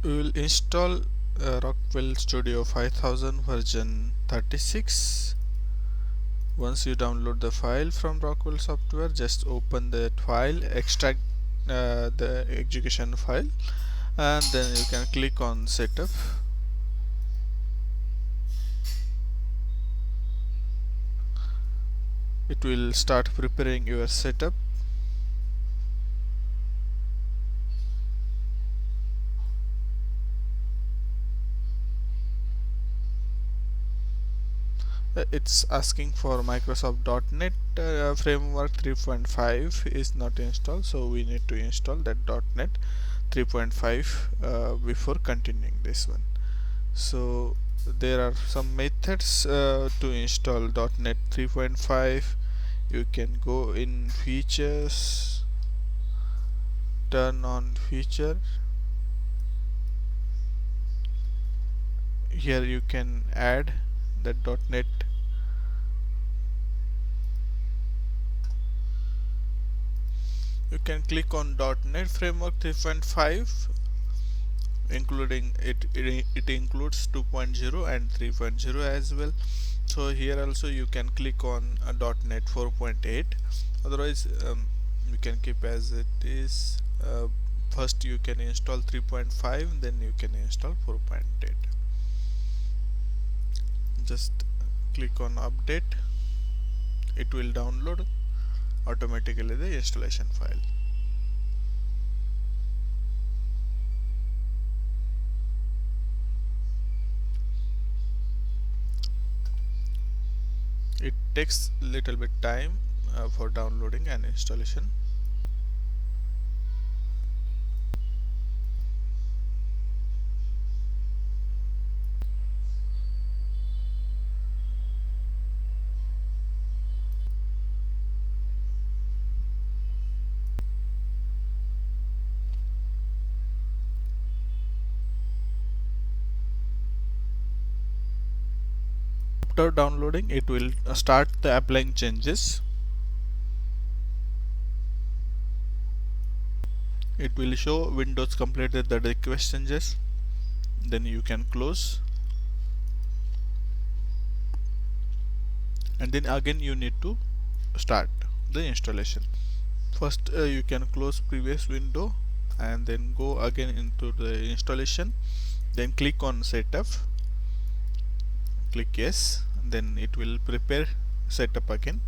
We will install Rockwell Studio 5000 version 36. Once you download the file from Rockwell software, just open that file, extract the execution file, and then you can click on setup. It will start preparing your setup. It's asking for Microsoft.NET framework 3.5 is not installed, so we need to install that .NET 3.5 before continuing this one. So there are some methods to install .NET 3.5. You can go in features, turn on feature. Here you can add the .NET. You can click on .NET Framework 3.5, including it includes 2.0 and 3.0 as well. So here also you can click on .NET 4.8. Otherwise, you can keep as it is. First you can install 3.5, then you can install 4.8. Just click on update. It will download automatically the installation file. It takes little bit time for downloading and installation. After downloading, it will start the applying changes. It will show Windows completed the request changes. Then you can close, and then again you need to start the installation. First you can close previous window and then go again into the installation, then click on setup, click yes, and then it will prepare setup again.